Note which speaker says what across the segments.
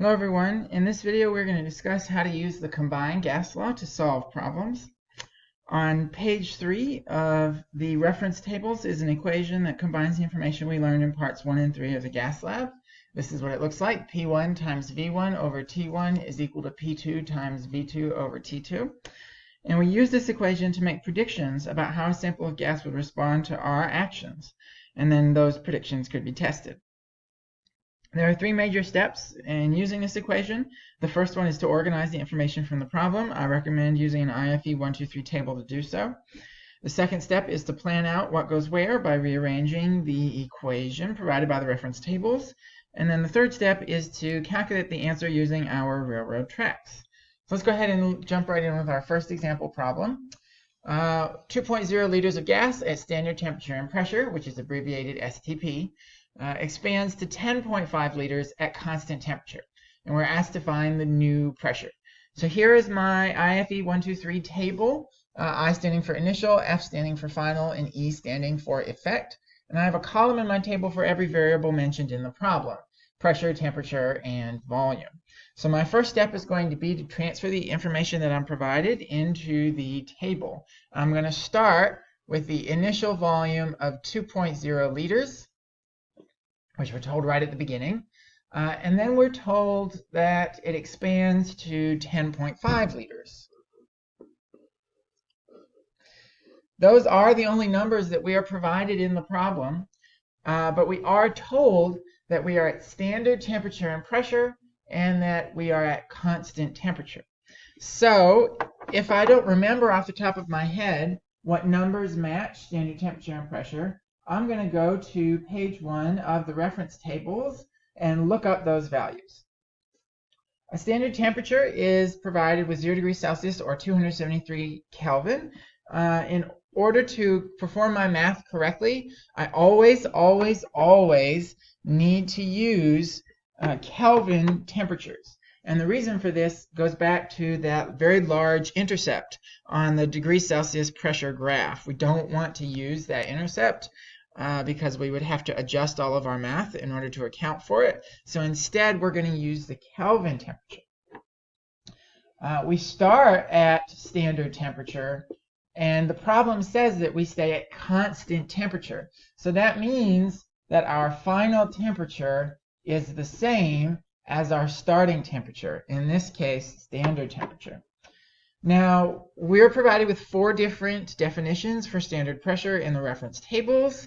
Speaker 1: Hello everyone. In this video we're going to discuss how to use the combined gas law to solve problems. On page 3 of the reference tables is an equation that combines the information we learned in parts 1 and 3 of the gas lab. This is what it looks like. P1 times V1 over T1 is equal to P2 times V2 over T2. And we use this equation to make predictions about how a sample of gas would respond to our actions. And then those predictions could be tested. There are three major steps in using this equation. The first one is to organize the information from the problem. I recommend using an IFE 1, 2, 3 table to do so. The second step is to plan out what goes where by rearranging the equation provided by the reference tables. And then the third step is to calculate the answer using our railroad tracks. So let's go ahead and jump right in with our first example problem. 2.0 liters of gas at standard temperature and pressure, which is abbreviated STP, expands to 10.5 liters at constant temperature. And we're asked to find the new pressure. So here is my IFE 1, 2, 3 table. I standing for initial, F standing for final, and E standing for effect. And I have a column in my table for every variable mentioned in the problem: pressure, temperature, and volume. So my first step is going to be to transfer the information that I'm provided into the table. I'm going to start with the initial volume of 2.0 liters, which we're told right at the beginning. And then we're told that it expands to 10.5 liters. Those are the only numbers that we are provided in the problem, but we are told that we are at standard temperature and pressure and that we are at constant temperature. So if I don't remember off the top of my head what numbers match standard temperature and pressure, I'm going to go to page 1 of the reference tables and look up those values. A standard temperature is provided with 0 degrees Celsius or 273 Kelvin. In order to perform my math correctly, I always need to use Kelvin temperatures. And the reason for this goes back to that very large intercept on the degrees Celsius pressure graph. We don't want to use that intercept because we would have to adjust all of our math in order to account for it. So instead, we're going to use the Kelvin temperature. We start at standard temperature, and the problem says that we stay at constant temperature. So that means that our final temperature is the same as our starting temperature, in this case, standard temperature. Now, we're provided with 4 different definitions for standard pressure in the reference tables.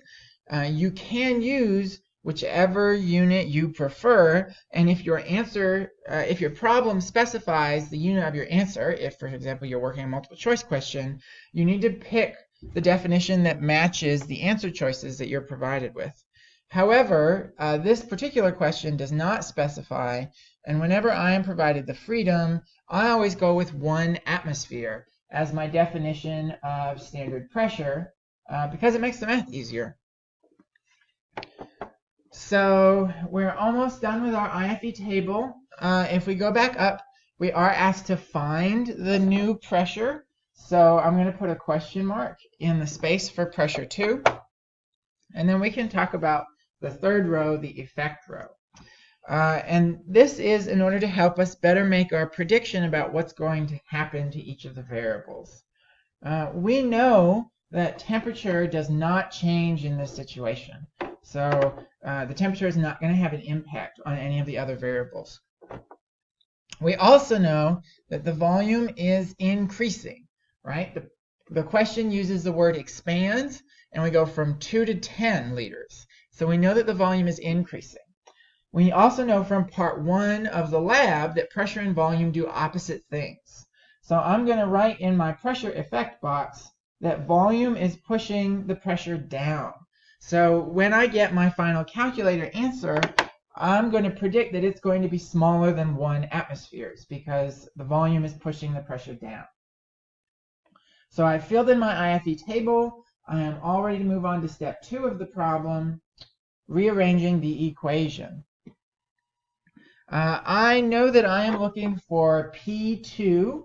Speaker 1: You can use whichever unit you prefer, and if your answer, if your problem specifies the unit of your answer, if, for example, you're working a multiple choice question, you need to pick the definition that matches the answer choices that you're provided with. However, this particular question does not specify, and whenever I am provided the freedom, I always go with 1 atmosphere as my definition of standard pressure because it makes the math easier. So we're almost done with our IFE table. If we go back up, we are asked to find the new pressure. So I'm going to put a question mark in the space for pressure 2. And then we can talk about the third row, the effect row. And this is in order to help us better make our prediction about what's going to happen to each of the variables. We know that temperature does not change in this situation. So the temperature is not going to have an impact on any of the other variables. We also know that the volume is increasing, right? The question uses the word expands, and we go from 2 to 10 liters. So we know that the volume is increasing. We also know from part 1 of the lab that pressure and volume do opposite things. So I'm going to write in my pressure effect box that volume is pushing the pressure down. So when I get my final calculator answer, I'm going to predict that it's going to be smaller than 1 atmospheres because the volume is pushing the pressure down. So I filled in my IFE table. I am all ready to move on to step 2 of the problem, rearranging the equation. I know that I am looking for P2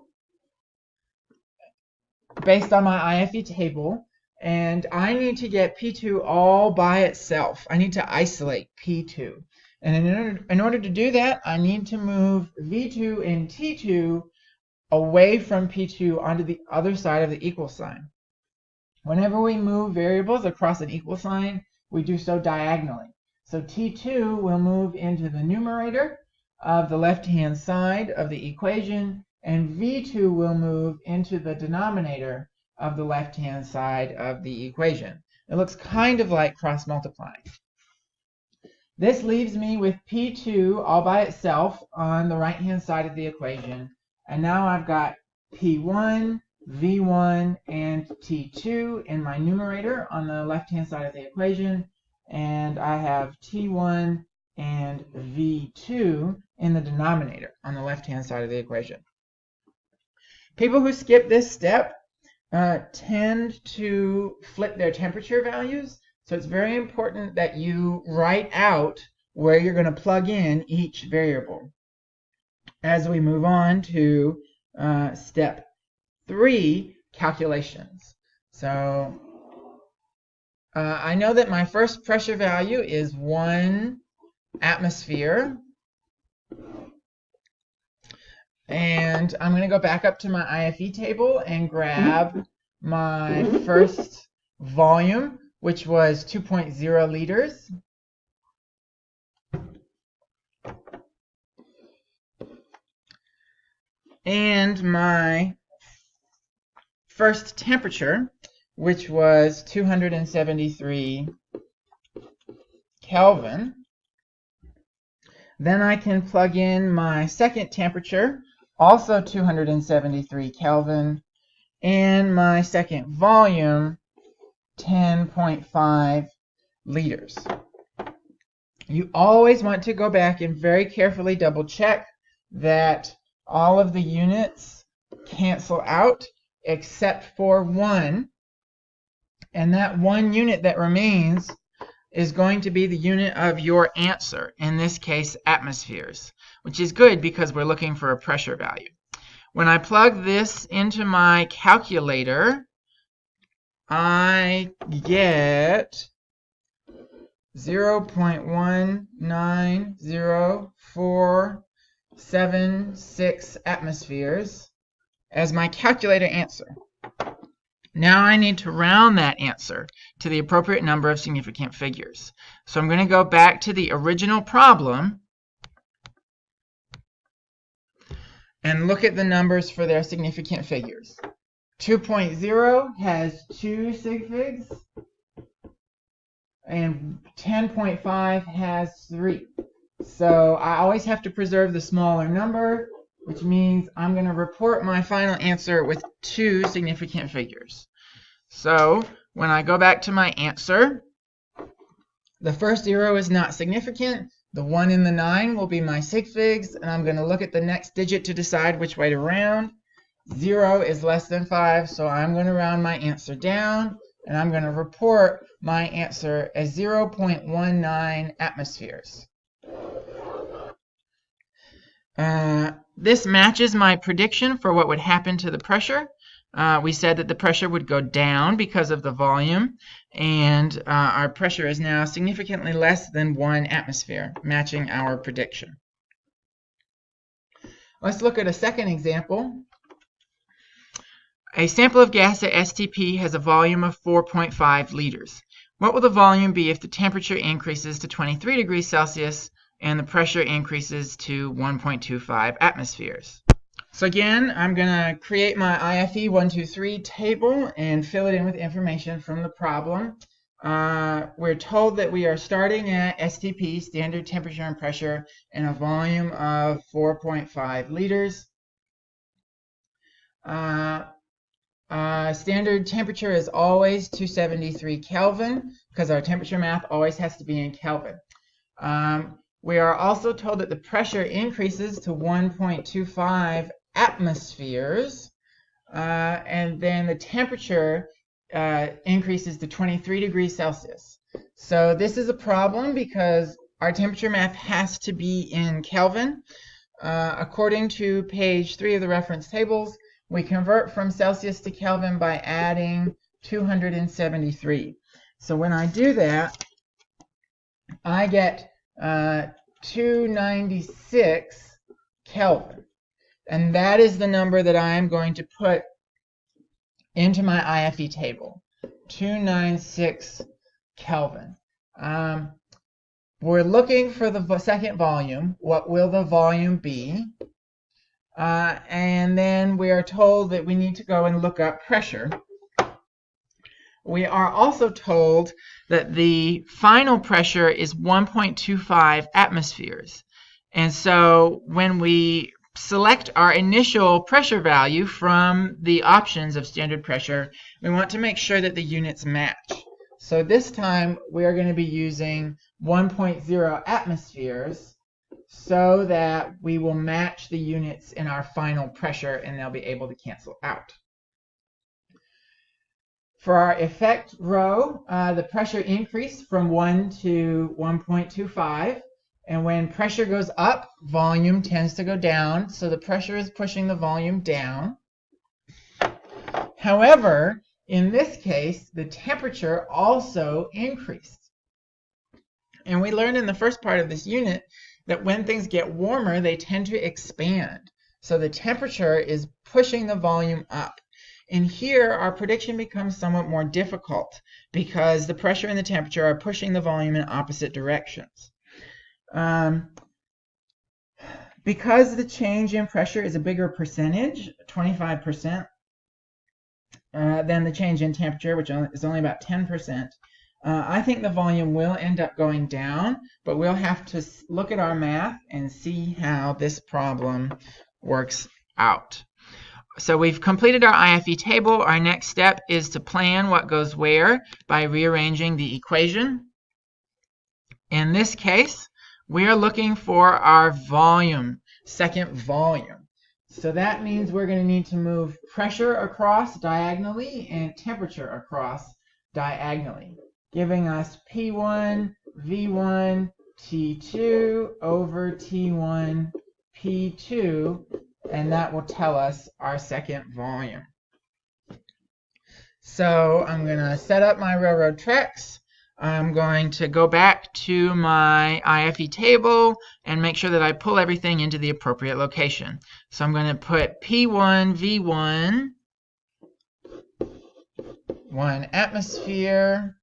Speaker 1: based on my IFE table, and I need to get P2 all by itself. I need to isolate P2. And in order to do that, I need to move V2 and T2 away from P2 onto the other side of the equal sign. Whenever we move variables across an equal sign, we do so diagonally. So T2 will move into the numerator of the left-hand side of the equation, and V2 will move into the denominator of the left-hand side of the equation. It looks kind of like cross-multiplying. This leaves me with P2 all by itself on the right-hand side of the equation. And now I've got P1, V1, and T2 in my numerator on the left-hand side of the equation. And I have T1 and V2 in the denominator on the left-hand side of the equation. People who skip this step tend to flip their temperature values. So it's very important that you write out where you're going to plug in each variable. As we move on to step 3, calculations. So I know that my first pressure value is 1 atmosphere. And I'm going to go back up to my IFE table and grab my first volume, which was 2.0 liters. And my first temperature, which was 273 Kelvin. Then I can plug in my second temperature, also 273 Kelvin, and my second volume, 10.5 liters. You always want to go back and very carefully double check that all of the units cancel out except for one, and that one unit that remains is going to be the unit of your answer, in this case atmospheres, which is good because we're looking for a pressure value. When I plug this into my calculator, I get 0.19046 atmospheres as my calculator answer. Now I need to round that answer to the appropriate number of significant figures. So I'm going to go back to the original problem and look at the numbers for their significant figures. 2.0 has 2 sig figs, and 10.5 has 3. So I always have to preserve the smaller number, which means I'm going to report my final answer with 2 significant figures. So when I go back to my answer, the first 0 is not significant. The 1 and the 9 will be my sig figs, and I'm going to look at the next digit to decide which way to round. 0 is less than 5, so I'm going to round my answer down, and I'm going to report my answer as 0.19 atmospheres. This matches my prediction for what would happen to the pressure. We said that the pressure would go down because of the volume, and our pressure is now significantly less than 1 atmosphere, matching our prediction. Let's look at a second example. A sample of gas at STP has a volume of 4.5 liters. What will the volume be if the temperature increases to 23 degrees Celsius and the pressure increases to 1.25 atmospheres? So again, I'm going to create my IFE 123 table and fill it in with information from the problem. We're told that we are starting at STP, standard temperature and pressure, and a volume of 4.5 liters. Standard temperature is always 273 Kelvin because our temperature math always has to be in Kelvin. We are also told that the pressure increases to 1.25 atmospheres, and then the temperature increases to 23 degrees Celsius. So this is a problem because our temperature math has to be in Kelvin. According to page 3 of the reference tables, we convert from Celsius to Kelvin by adding 273. So when I do that, I get 296 Kelvin. And that is the number that I am going to put into my IFE table. 296 Kelvin. We're looking for the second volume. What will the volume be? And then we are told that we need to go and look up pressure. We are also told that the final pressure is 1.25 atmospheres. And so when we select our initial pressure value from the options of standard pressure, we want to make sure that the units match. So this time we are going to be using 1.0 atmospheres so that we will match the units in our final pressure and they'll be able to cancel out. For our effect row, the pressure increased from 1 to 1.25. And when pressure goes up, volume tends to go down. So the pressure is pushing the volume down. However, in this case, the temperature also increased. And we learned in the first part of this unit that when things get warmer, they tend to expand. So the temperature is pushing the volume up. And here, our prediction becomes somewhat more difficult because the pressure and the temperature are pushing the volume in opposite directions. Because the change in pressure is a bigger percentage, 25%, than the change in temperature, which is only about 10%, I think the volume will end up going down, but we'll have to look at our math and see how this problem works out. So we've completed our IFE table. Our next step is to plan what goes where by rearranging the equation. In this case, we are looking for our volume, second volume. So that means we're going to need to move pressure across diagonally and temperature across diagonally, giving us P1, V1, T2 over T1, P2, and that will tell us our second volume. So I'm going to set up my railroad tracks. I'm going to go back to my IFE table and make sure that I pull everything into the appropriate location. So I'm going to put P1, V1, 1 atmosphere,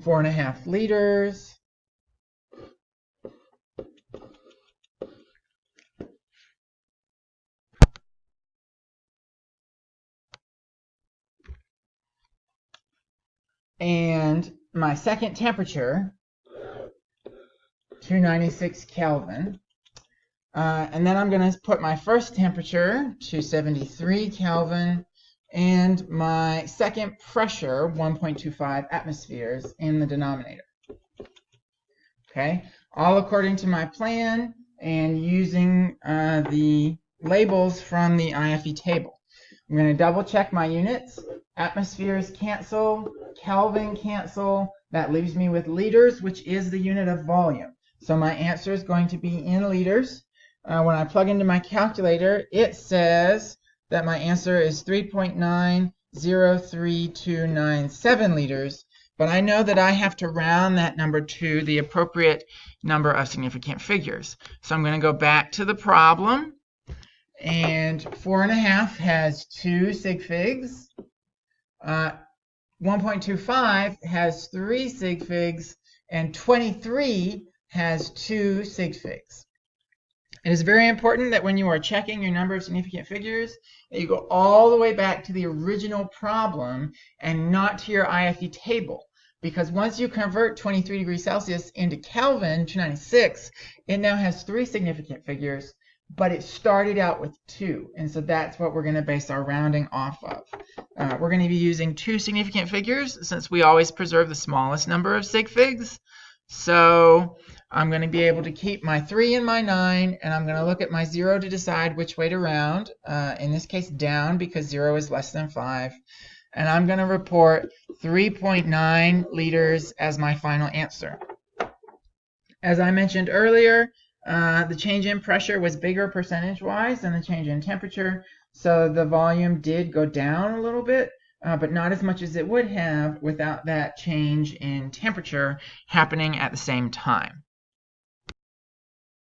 Speaker 1: 4.5 liters. And my second temperature, 296 Kelvin. And then I'm going to put my first temperature, 273 Kelvin, and my second pressure, 1.25 atmospheres, in the denominator. Okay, all according to my plan and using the labels from the IFE table. I'm going to double check my units. Atmospheres cancel, Kelvin cancel. That leaves me with liters, which is the unit of volume. So my answer is going to be in liters. When I plug into my calculator, it says that my answer is 3.903297 liters. But I know that I have to round that number to the appropriate number of significant figures. So I'm going to go back to the problem. And 4.5 has 2 sig figs. 1.25 has 3 sig figs. And 23 has 2 sig figs. It is very important that when you are checking your number of significant figures, that you go all the way back to the original problem and not to your IFE table. Because once you convert 23 degrees Celsius into Kelvin, 296, it now has 3 significant figures, but it started out with 2. And so that's what we're going to base our rounding off of. We're going to be using 2 significant figures since we always preserve the smallest number of sig figs. So I'm going to be able to keep my 3 and my 9, and I'm going to look at my 0 to decide which way to round. In this case, down, because 0 is less than 5. And I'm going to report 3.9 liters as my final answer. As I mentioned earlier, the change in pressure was bigger percentage-wise than the change in temperature, so the volume did go down a little bit. but not as much as it would have without that change in temperature happening at the same time.